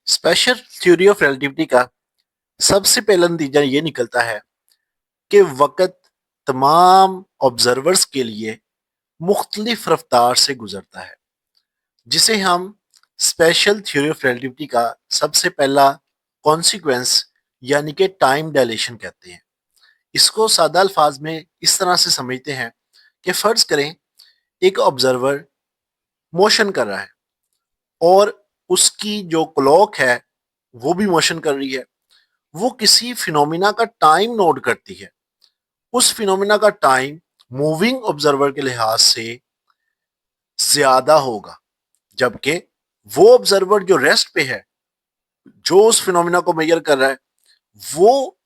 Special theory of relativity का सबसे पहला नतीजा ये निकलता है कि वक़्त तमाम ऑब्जर्वर्स के लिए मुख्तलिफ रफ्तार से गुजरता है, जिसे हम स्पेशल थ्योरी ऑफ रिलेटिविटी का सबसे पहला कॉन्सिक्वेंस यानी कि टाइम डायलेशन कहते हैं। इसको सादा अल्फाज में इस तरह से समझते हैं कि फ़र्ज़ करें एक ऑब्जर्वर मोशन कर रहा है और उसकी जो क्लॉक है वो भी मोशन कर रही है। वो किसी फिनोमिना का टाइम नोट करती है। उस फिनोमिना का टाइम मूविंग ऑब्जर्वर के लिहाज से ज्यादा होगा, जबकि वो ऑब्जर्वर जो रेस्ट पे है, जो उस फिनोमिना को मेजर कर रहा है, वो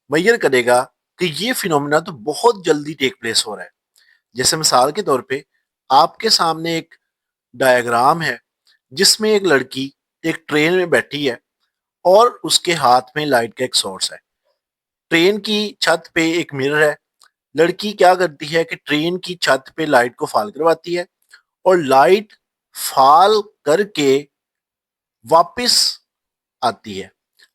मेजर करेगा कि ये फिनोमिना तो बहुत जल्दी टेक प्लेस हो रहा है। जैसे मिसाल के तौर पे आपके सामने एक डायग्राम है जिसमें एक लड़की एक ट्रेन में बैठी है और उसके हाथ में लाइट का एक सोर्स है। ट्रेन की छत पे एक मिरर है। लड़की क्या करती है कि ट्रेन की छत पे लाइट को फॉल करवाती है और लाइट फॉल करके वापस आती है।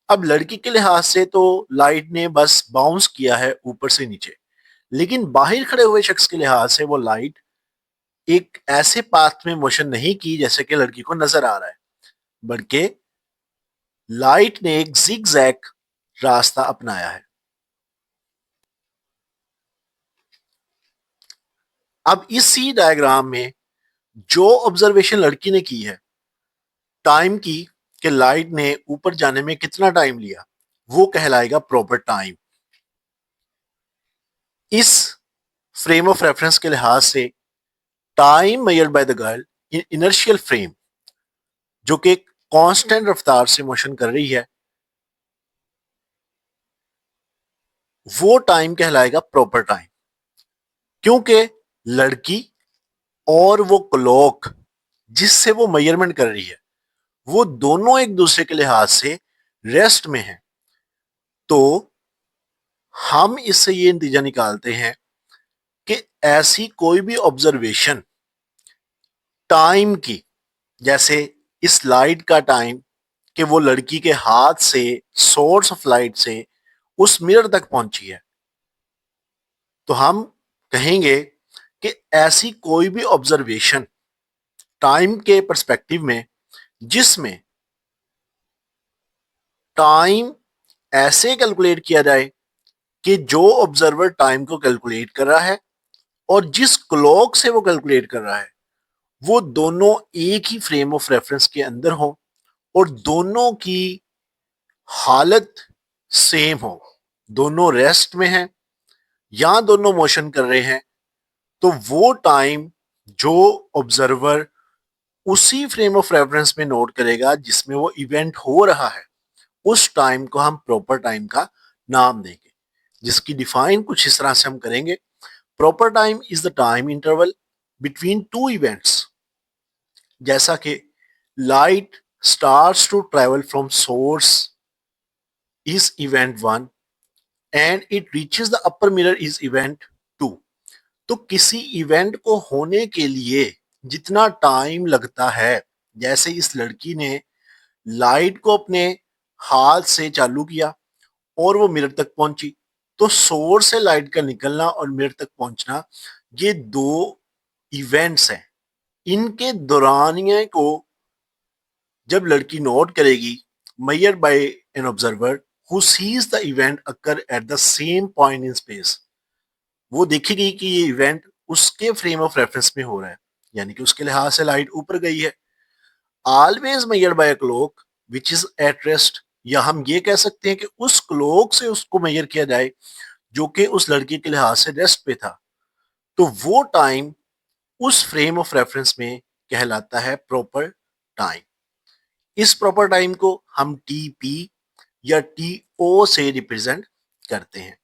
अब लड़की के लिहाज से तो लाइट ने बस बाउंस किया है ऊपर से नीचे, लेकिन बाहर खड़े हुए शख्स के लिहाज से वो लाइट एक ऐसे पाथ में मोशन नहीं की जैसे कि लड़की को नजर आ रहा है, बल्कि लाइट ने एक जिग जैग रास्ता अपनाया है। अब इसी डायग्राम में जो ऑब्जर्वेशन लड़की ने की है टाइम की कि लाइट ने ऊपर जाने में कितना टाइम लिया, वो कहलाएगा प्रॉपर टाइम। इस फ्रेम ऑफ रेफरेंस के लिहाज से time measured by the girl in inertial frame, जो कि कांस्टेंट रफ्तार से मोशन कर रही है, वो टाइम कहलाएगा प्रॉपर टाइम। क्योंकि लड़की और वो क्लॉक जिससे वो मेजरमेंट कर रही है, वो दोनों एक दूसरे के लिहाज से रेस्ट में हैं। तो हम इससे ये नतीजा निकालते हैं कि ऐसी कोई भी ऑब्जर्वेशन टाइम की, जैसे इस लाइट का टाइम कि वो लड़की के हाथ से सोर्स ऑफ लाइट से उस मिरर तक पहुंची है, तो हम कहेंगे कि ऐसी कोई भी ऑब्जर्वेशन टाइम के पर्सपेक्टिव में जिसमें टाइम ऐसे कैलकुलेट किया जाए कि जो ऑब्जर्वर टाइम को कैलकुलेट कर रहा है और जिस क्लॉक से वो कैलकुलेट कर रहा है, वो दोनों एक ही फ्रेम ऑफ रेफरेंस के अंदर हो और दोनों की हालत सेम हो, दोनों रेस्ट में हैं या दोनों मोशन कर रहे हैं, तो वो टाइम जो ऑब्जर्वर उसी फ्रेम ऑफ रेफरेंस में नोट करेगा जिसमें वो इवेंट हो रहा है, उस टाइम को हम प्रॉपर टाइम का नाम देंगे, जिसकी डिफाइन कुछ इस तरह से हम करेंगे। Proper time is the time interval between two events, जैसा कि light starts to travel from source is event one and it reaches the upper mirror is event two. तो किसी इवेंट को होने के लिए जितना टाइम लगता है, जैसे इस लड़की ने लाइट को अपने हाथ से चालू किया और वो मिरर तक पहुंची, तो सोर्स से लाइट का निकलना और मिरर तक पहुंचना, ये दो इवेंट्स हैं। इनके दौरानिए को जब लड़की नोट करेगी, measure by an observer who seize the event occur at the same point in space, वो देखेगी कि ये इवेंट उसके फ्रेम ऑफ रेफरेंस में हो रहा है, यानी कि उसके लिहाज से लाइट ऊपर गई है। Always measured by a clock which is at rest, या हम ये कह सकते हैं कि उस क्लॉक से उसको मेजर किया जाए जो कि उस लड़की के लिहाज से रेस्ट पे था, तो वो टाइम उस फ्रेम ऑफ रेफरेंस में कहलाता है प्रॉपर टाइम। इस प्रॉपर टाइम को हम टी पी या टी ओ से रिप्रेजेंट करते हैं।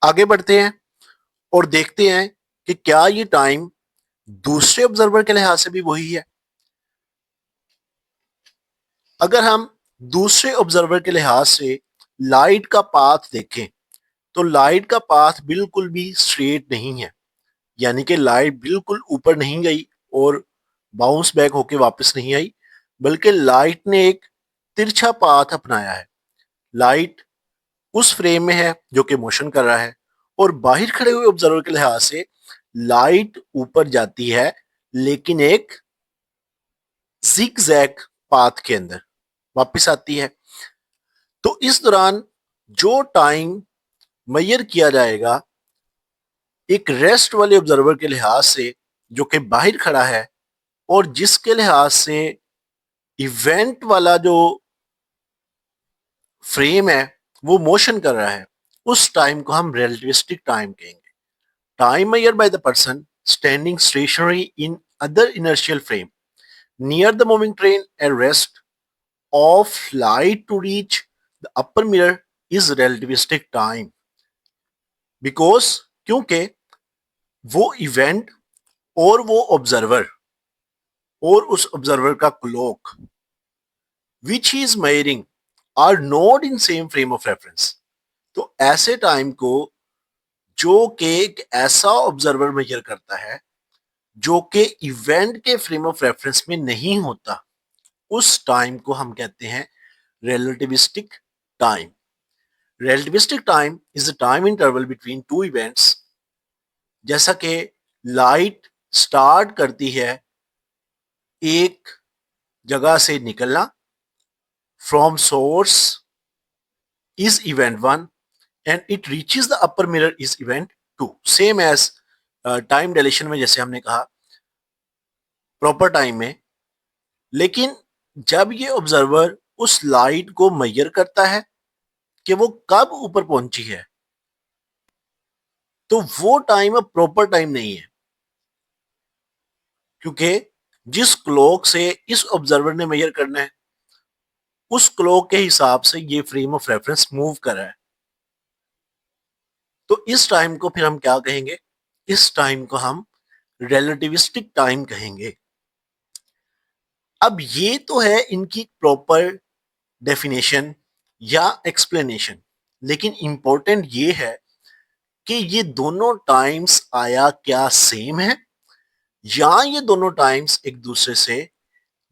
आगे बढ़ते हैं और देखते हैं कि क्या ये टाइम दूसरे ऑब्जर्वर के लिहाज से भी वही है। अगर हम दूसरे ऑब्जर्वर के लिहाज से लाइट का पाथ देखें, तो लाइट का पाथ बिल्कुल भी स्ट्रेट नहीं है, यानी कि लाइट बिल्कुल ऊपर नहीं गई और बाउंस बैक होके वापस नहीं आई, बल्कि लाइट ने एक तिरछा पाथ अपनाया है। लाइट उस फ्रेम में है जो कि मोशन कर रहा है, और बाहर खड़े हुए ऑब्जर्वर के लिहाज से लाइट ऊपर जाती है, लेकिन एक जिग जैग पाथ के अंदर वापस आती है। तो इस दौरान जो टाइम मेजर किया जाएगा एक रेस्ट वाले ऑब्जर्वर के लिहाज से जो कि बाहर खड़ा है, और जिसके लिहाज से इवेंट वाला जो फ्रेम है वो मोशन कर रहा है, उस टाइम को हम रिलेटिविस्टिक टाइम कहेंगे। Time measured by the person standing stationary in other inertial frame near the moving train at rest of light to reach the upper mirror is relativistic time, because क्योंकि वो event और वो observer और उस observer का clock which ही is measuring are not in same frame of reference. तो ऐसे टाइम को जो कि एक ऐसा ऑब्जर्वर मेजर करता है जो कि इवेंट के फ्रेम ऑफ रेफरेंस में नहीं होता, उस टाइम को हम कहते हैं relativistic time. Relativistic time is the time interval between two events। जैसा कि लाइट स्टार्ट करती है एक जगह से निकलना, from source is event one and it reaches the upper mirror is event two. Same as time dilation में जैसे हमने कहा प्रॉपर टाइम में। लेकिन जब ये ऑब्जर्वर उस लाइट को मेजर करता है कि वो कब ऊपर पहुंची है, तो वो टाइम अब प्रॉपर टाइम नहीं है, क्योंकि जिस क्लॉक से इस ऑब्जर्वर ने मेजर करना है उस क्लॉक के हिसाब से ये फ्रेम ऑफ रेफरेंस मूव कर रहा है। तो इस टाइम को फिर हम क्या कहेंगे? इस टाइम को हम रिलेटिविस्टिक टाइम कहेंगे। अब ये तो है इनकी प्रॉपर डेफिनेशन या एक्सप्लेनेशन, लेकिन इंपॉर्टेंट ये है कि ये दोनों टाइम्स आया क्या सेम है या ये दोनों टाइम्स एक दूसरे से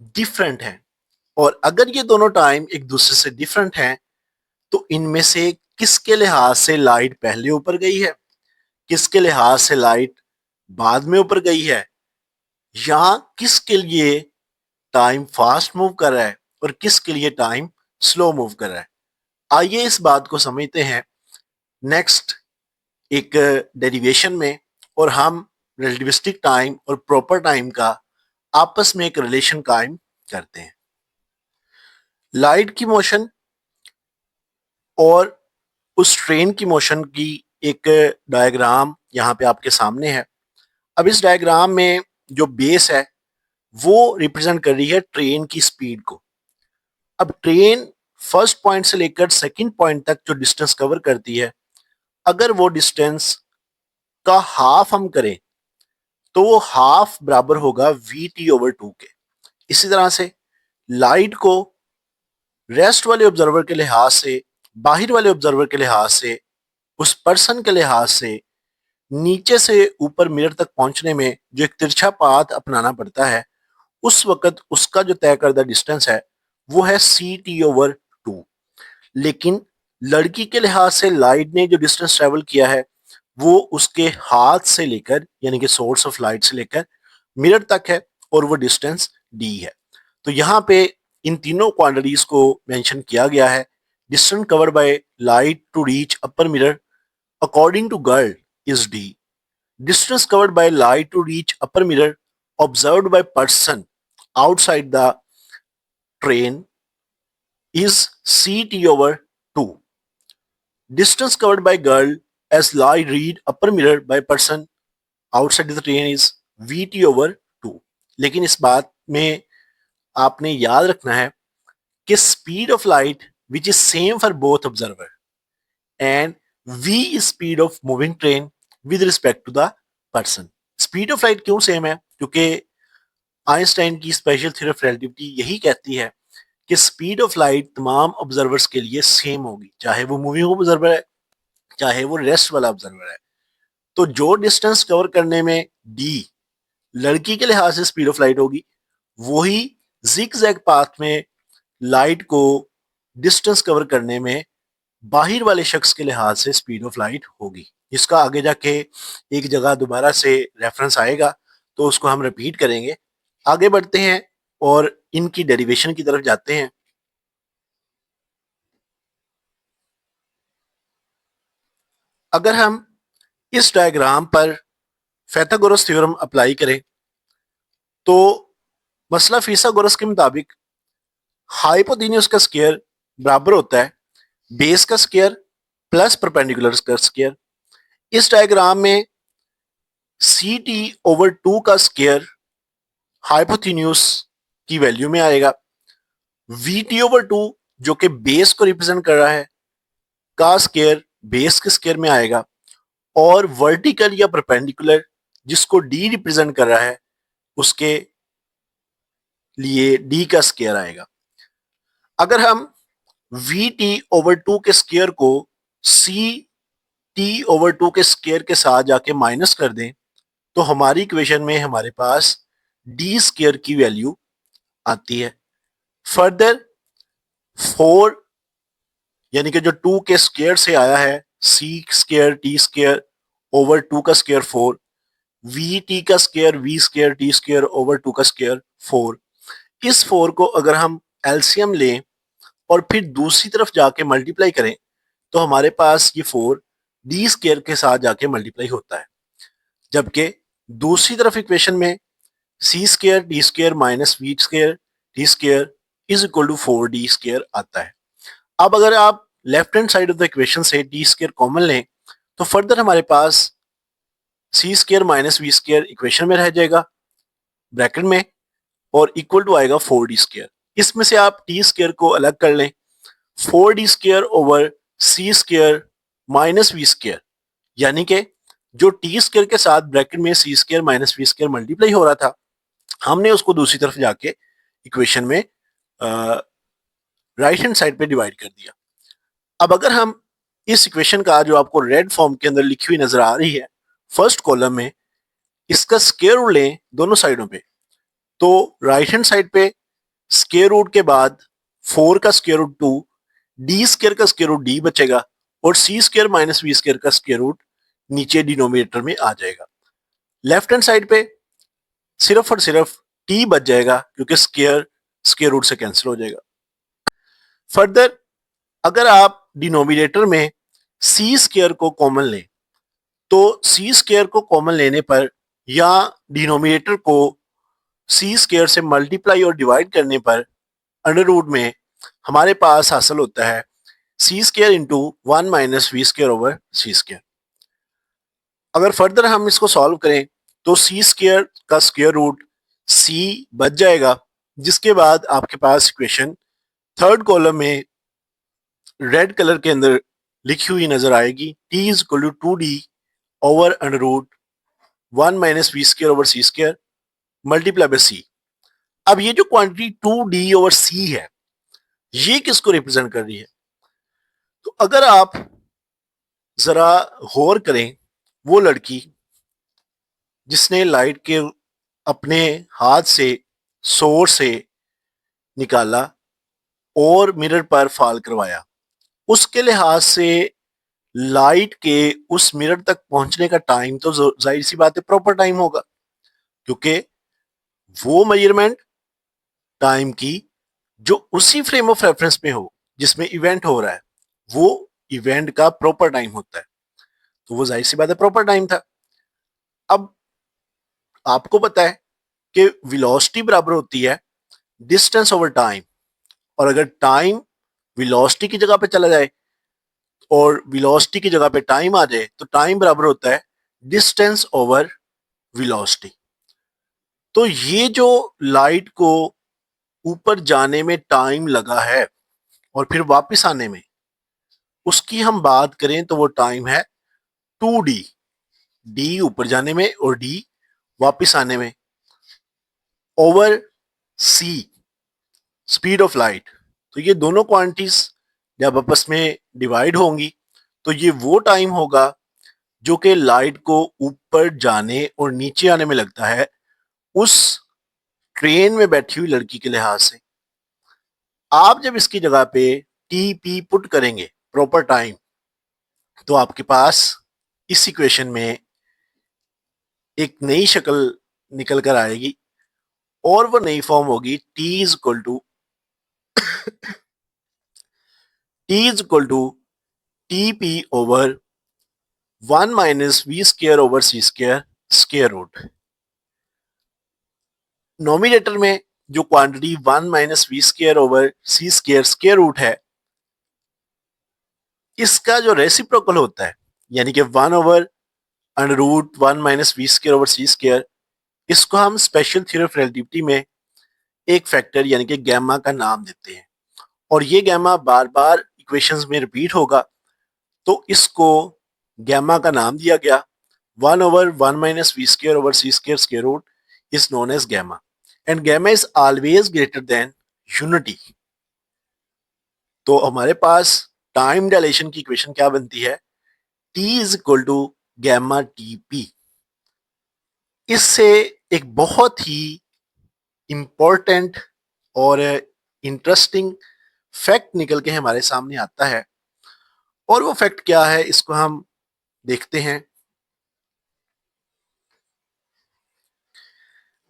डिफरेंट हैं। और अगर ये दोनों टाइम एक दूसरे से डिफरेंट हैं तो इनमें से किसके लिहाज से लाइट पहले ऊपर गई है, किसके लिहाज से लाइट बाद में ऊपर गई है, या किसके लिए टाइम फास्ट मूव कर रहा है और किसके लिए टाइम स्लो मूव कर रहा है। आइए इस बात को समझते हैं नेक्स्ट एक डेरिवेशन में, और हम रिलेटिविस्टिक टाइम और प्रॉपर टाइम का आपस में एक रिलेशन कायम करते हैं। लाइट की मोशन और उस ट्रेन की मोशन की एक डायग्राम यहाँ पे आपके सामने है। अब इस डायग्राम में जो बेस है वो रिप्रेजेंट कर रही है ट्रेन की स्पीड को। अब ट्रेन फर्स्ट पॉइंट से लेकर सेकंड पॉइंट तक जो डिस्टेंस कवर करती है, अगर वो डिस्टेंस का हाफ हम करें तो वो हाफ बराबर होगा VT/2 के। इसी तरह से लाइट को रेस्ट वाले ऑब्जर्वर के लिहाज से, बाहर वाले ऑब्जर्वर के लिहाज से, उस पर्सन के लिहाज से नीचे से ऊपर मिरर तक पहुंचने में जो एक तिरछा पाथ अपनाना पड़ता है, उस वक्त उसका जो तय करदा डिस्टेंस है वो है CT/2। लेकिन लड़की के लिहाज से लाइट ने जो डिस्टेंस ट्रेवल किया है वो उसके हाथ से लेकर, यानी कि सोर्स ऑफ लाइट से लेकर मिरर तक है, और वो डिस्टेंस D है। तो यहाँ पे इन तीनों क्वांटिटीज को मेंशन किया गया है। Distance covered by light to reach upper mirror according to girl is D। Distance covered by light to reach upper mirror observed by person outside the train is CT/2. Distance covered by girl as light read upper mirror by person outside the train is VT/2। लेकिन इस बात में आपने याद रखना है कि speed of light which is same for both observer and v is speed of moving train with respect to the person। Speed of light क्यों सेम है? क्योंकि आइंस्टाइन की स्पेशल थ्योरी ऑफ रिलेटिविटी यही कहती है कि स्पीड ऑफ लाइट तमाम observers के लिए सेम होगी, चाहे वो मूविंग ऑब्जर्वर है चाहे वो रेस्ट वाला ऑब्जर्वर है। तो जो डिस्टेंस कवर करने में d लड़की के लिहाज से स्पीड ऑफ लाइट होगी, वही जिग-जैग पाथ में लाइट को डिस्टेंस कवर करने में बाहर वाले शख्स के लिहाज से स्पीड ऑफ लाइट होगी। इसका आगे जाके एक जगह दोबारा से रेफरेंस आएगा, तो उसको हम रिपीट करेंगे। आगे बढ़ते हैं और इनकी डेरिवेशन की तरफ जाते हैं। अगर हम इस डायग्राम पर पाइथागोरस थ्योरम अप्लाई करें तो मसला फिथागोरस के मुताबिक हाइपोटेन्यूज का स्क्वायर बराबर होता है बेस का स्क्वायर प्लस परपेंडिकुलर का स्क्वायर। इस डायग्राम में सी टी ओवर 2 का स्क्वायर हाइपोटेन्यूज की वैल्यू में आएगा, वी टी ओवर 2 जो कि बेस को रिप्रेजेंट कर रहा है का स्क्वायर बेस के स्क्वायर में आएगा, और वर्टिकल या परपेंडिकुलर जिसको डी रिप्रेजेंट कर रहा है उसके लिए डी का स्क्वायर आएगा। अगर हम वी टी ओवर 2 के स्क्वायर को सी टी ओवर 2 के स्क्वायर के साथ जाके माइनस कर दें तो हमारी इक्वेशन में हमारे पास डी स्क्वायर की वैल्यू आती है। फर्दर 4 यानी कि जो 2 के स्क्वायर से आया है c square t square over 2 का स्क्वायर 4, वी टी का square v square t square over 2 का स्क्वायर 4। इस 4 को अगर हम एलसीएम लें और फिर दूसरी तरफ जाके मल्टीप्लाई करें तो हमारे पास ये 4 डी स्क्वायर के साथ जाके मल्टीप्लाई होता है, जबकि दूसरी तरफ इक्वेशन में c square d square minus v square t square is equal to 4 d square आता है। अब अगर आप left hand side of the equation से डी स्क्वायर कॉमन लें तो फर्दर हमारे पास c square minus v square equation में रह जाएगा ब्रैकेट में और इक्वल टू आएगा 4 डी स्क्वायर। इसमें से आप टी स्क्वायर को अलग कर लें, 4 d square over c square minus v square, यानी कि जो टी स्क्वायर के साथ ब्रैकेट में c square minus v square multiply हो रहा था हमने उसको दूसरी तरफ जाके इक्वेशन में राइट हैंड साइड पे डिवाइड कर दिया। अब अगर हम इस इक्वेशन का जो आपको रेड फॉर्म के अंदर लिखी हुई नजर आ रही है फर्स्ट कॉलम में, इसका स्क्वायर रूट लें दोनों साइडों पे, तो राइट हैंड साइड पे स्क्वायर रूट के बाद 4 का स्क्वायर रूट 2, डी स्क्वायर का स्क्वायर रूट डी बचेगा और सी स्क्वायर माइनस वी स्क्वायर का स्क्वायर रूट नीचे डिनोमिनेटर में आ जाएगा। लेफ्ट हैंड साइड पे सिर्फ और सिर्फ टी बच जाएगा क्योंकि स्क्वायर रूट से कैंसिल हो जाएगा। फर्दर अगर आप डिनोमिनेटर में सी स्क्वायर को कॉमन लें तो सी स्क्वायर को कॉमन लेने पर या डिनोमिनेटर को सी स्क्वायर से मल्टीप्लाई और डिवाइड करने पर अंडर रूट में हमारे पास हासिल होता है c square into 1 minus v square over c square. अगर फर्दर हम इसको सॉल्व करें तो सी स्क्वायर का स्क्वायर रूट सी बच जाएगा, जिसके बाद आपके पास इक्वेशन थर्ड कॉलम में रेड कलर के अंदर लिखी हुई नजर आएगी t is equal to 2d over under root 1 minus v square over c square multiply by c. अब ये जो क्वांटिटी 2d ओवर सी है ये किसको रिप्रेजेंट कर रही है? तो अगर आप जरा गौर करें, वो लड़की जिसने लाइट के अपने हाथ से सोर्स से निकाला और मिरर पर फॉल करवाया, उसके लिहाज से लाइट के उस मिरर तक पहुंचने का टाइम तो जाहिर सी बात है प्रॉपर टाइम होगा, क्योंकि वो मेजरमेंट टाइम की जो उसी फ्रेम ऑफ रेफरेंस में हो जिसमें इवेंट हो रहा है वो इवेंट का प्रॉपर टाइम होता है, तो वो जाहिर सी बात है प्रॉपर टाइम था। अब आपको पता है कि वेलोसिटी बराबर होती है डिस्टेंस ओवर टाइम, और अगर टाइम वेलोसिटी की जगह पे चला जाए और वेलोसिटी की जगह पे टाइम आ जाए तो टाइम बराबर होता है डिस्टेंस ओवर वेलोसिटी। तो ये जो लाइट को ऊपर जाने में टाइम लगा है और फिर वापस आने में, उसकी हम बात करें तो वो टाइम है 2d, डी ऊपर जाने में और डी वापस आने में, over c speed of light. तो ये दोनों क्वांटिटीज जब आपस में डिवाइड होंगी तो ये वो टाइम होगा जो कि लाइट को ऊपर जाने और नीचे आने में लगता है उस ट्रेन में बैठी हुई लड़की के लिहाज से आप जब इसकी जगह पे टी पी पुट करेंगे प्रॉपर टाइम, तो आपके पास इस इक्वेशन में एक नई शक्ल निकल कर आएगी और वो नई फॉर्म होगी t is equal to t p over 1 - v² over c² square root. Nominator में जो quantity 1 - v² over c² square root है, इसका जो रेसिप्रोकल होता है यानी कि 1/√1 - v² ओवर c², इसको हम स्पेशल थ्योरी ऑफ रिलेटिविटी में एक फैक्टर यानी कि गैमा का नाम देते हैं, और ये गैमा बार बार इक्वेशंस में रिपीट होगा, तो इसको गैमा का नाम दिया गया। 1/1 - v² over c² square root is known as gamma, and gamma is always greater than unity। तो हमारे पास टाइम डायलेशन की इक्वेशन क्या बनती है, T = γ-TP। इससे एक बहुत ही इंपॉर्टेंट और इंटरेस्टिंग फैक्ट निकल के हमारे सामने आता है, और वो फैक्ट क्या है इसको हम देखते हैं।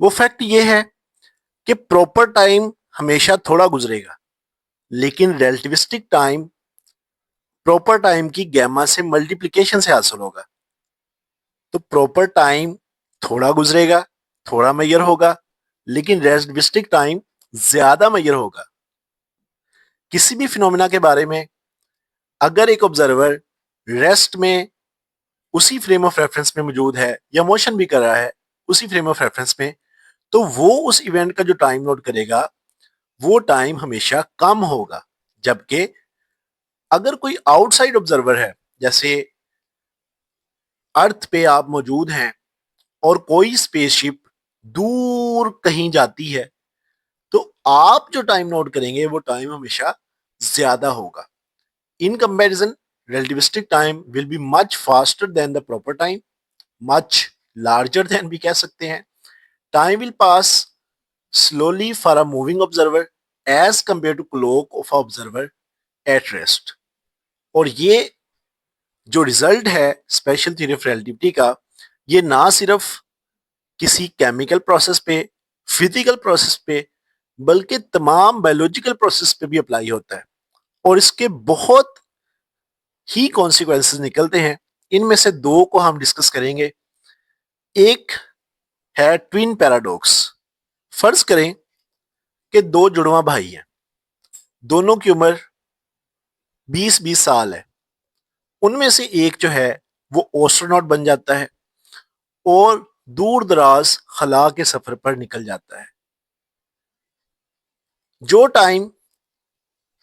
वो फैक्ट ये है कि प्रॉपर टाइम हमेशा थोड़ा गुजरेगा, लेकिन रिलेटिविस्टिक टाइम प्रॉपर टाइम की गैमा से मल्टीप्लिकेशन से हासिल होगा। तो प्रॉपर टाइम थोड़ा गुजरेगा, थोड़ा मैयर होगा, लेकिन रिलेटिविस्टिक टाइम ज्यादा मैयर होगा। किसी भी फिनोमेना के बारे में अगर एक ऑब्जर्वर रेस्ट में उसी फ्रेम ऑफ रेफरेंस में मौजूद है या मोशन भी कर रहा है उसी फ्रेम ऑफ रेफरेंस में, तो वो उस इवेंट का जो टाइम नोट करेगा वो टाइम हमेशा कम होगा। जबकि अगर कोई आउटसाइड ऑब्जर्वर है, जैसे अर्थ पे आप मौजूद हैं और कोई स्पेसशिप दूर कहीं जाती है, तो आप जो टाइम नोट करेंगे वो टाइम हमेशा ज्यादा होगा। In comparison relativistic time will be much faster than the proper time, much larger than भी कह सकते हैं। Time will pass slowly for a moving observer as compare to clock of observer at rest. और ये जो result है special theory of relativity का, ये ना सिर्फ किसी केमिकल प्रोसेस पे, फिजिकल प्रोसेस पे, बल्कि तमाम बायोलॉजिकल प्रोसेस पे भी अप्लाई होता है, और इसके बहुत ही कॉन्सिक्वेंसेस निकलते हैं। इनमें से दो को हम डिस्कस करेंगे। एक है ट्विन पैराडॉक्स। फर्ज करें कि दो जुड़वा भाई हैं, दोनों की उम्र 20-20 साल है। उनमें से एक जो है वो एस्ट्रोनॉट बन जाता है और दूर दराज खला के सफर पर निकल जाता है। जो टाइम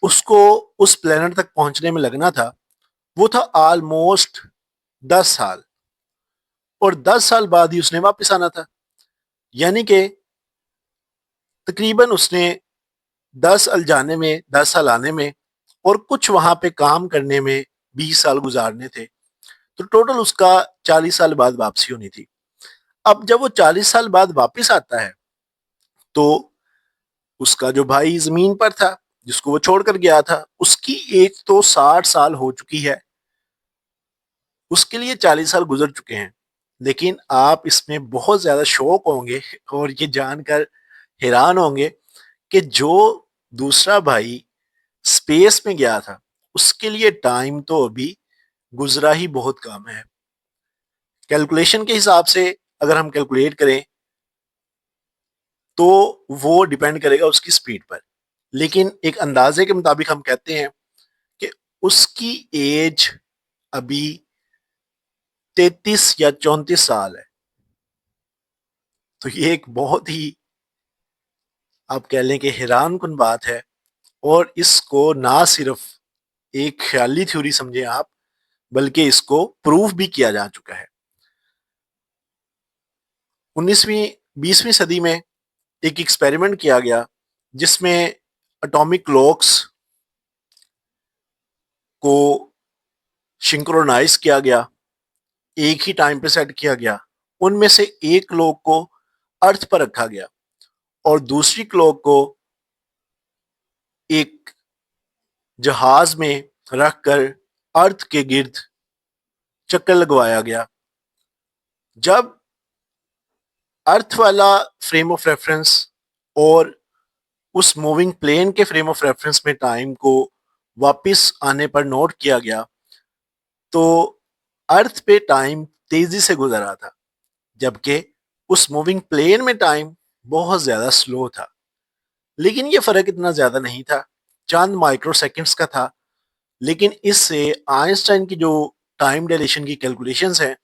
उसको उस प्लेनेट तक पहुंचने में लगना था वो था ऑलमोस्ट 10 साल, और 10 साल बाद ही उसने वापस आना था। यानी कि तकरीबन उसने 10 साल जाने में, 10 साल आने में, और कुछ वहां पे काम करने में 20 साल गुजारने थे। तो टोटल उसका 40 साल बाद वापसी होनी थी। अब जब वो 40 साल बाद वापस आता है, तो उसका जो भाई जमीन पर था जिसको वो छोड़कर गया था, उसकी एज तो 60 साल हो चुकी है, उसके लिए 40 साल गुजर चुके हैं। लेकिन आप इसमें बहुत ज्यादा शौक होंगे और ये जानकर हैरान होंगे कि जो दूसरा भाई स्पेस में गया था उसके लिए टाइम तो अभी गुजरा ही बहुत कम है। कैलकुलेशन के हिसाब से अगर हम कैलकुलेट करें तो वो डिपेंड करेगा उसकी स्पीड पर, लेकिन एक अंदाजे के मुताबिक हम कहते हैं कि उसकी एज अभी 33 या 34 साल है। तो ये एक बहुत ही, आप कह लें कि हैरान कुन बात है, और इसको ना सिर्फ एक ख्याली थ्योरी समझे आप, बल्कि इसको प्रूफ भी किया जा चुका है। 19वीं 20वीं सदी में एक एक्सपेरिमेंट किया गया जिसमें एटॉमिक क्लॉक्स को सिंक्रोनाइज किया गया, एक ही टाइम पे सेट किया गया। उनमें से एक क्लॉक को अर्थ पर रखा गया और दूसरी क्लॉक को एक जहाज में रखकर अर्थ के गिर्द चक्कर लगवाया गया। जब अर्थ वाला फ्रेम ऑफ रेफरेंस और उस मूविंग प्लेन के फ्रेम ऑफ रेफरेंस में टाइम को वापस आने पर नोट किया गया तो अर्थ पे टाइम तेजी से गुजर रहा था, जबकि उस मूविंग प्लेन में टाइम बहुत ज्यादा स्लो था। लेकिन ये फर्क इतना ज्यादा नहीं था, चंद माइक्रो सेकेंड्स का था। लेकिन इससे आइंस्टाइन की जो टाइम डायलेशन की कैलकुलेशंस हैं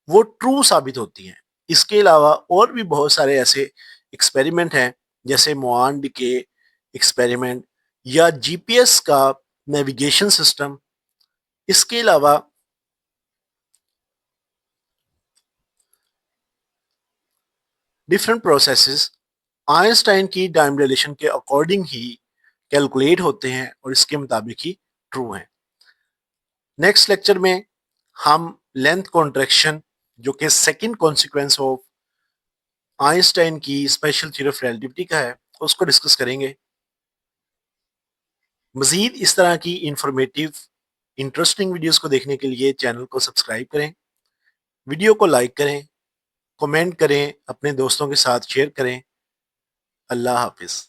वो ट्रू साबित होती हैं। इसके अलावा और भी बहुत सारे ऐसे एक्सपेरिमेंट हैं, जैसे मोआन के एक्सपेरिमेंट या जीपीएस का नेविगेशन सिस्टम। इसके अलावा डिफरेंट प्रोसेसेस आइंस्टाइन की टाइम डायलेशन के अकॉर्डिंग ही कैलकुलेट होते हैं और इसके मुताबिक ही ट्रू हैं। नेक्स्ट लेक्चर में हम लेंथ कॉन्ट्रैक्शन, जो कि सेकंड कॉन्सिक्वेंस ऑफ आइंस्टाइन की स्पेशल थ्योरी ऑफ रिलेटिविटी का है, उसको डिस्कस करेंगे। मजीद इस तरह की इंफॉर्मेटिव इंटरेस्टिंग वीडियोस को देखने के लिए चैनल को सब्सक्राइब करें, वीडियो को लाइक करें, कमेंट करें, अपने दोस्तों के साथ शेयर करें। अल्लाह हाफिज़।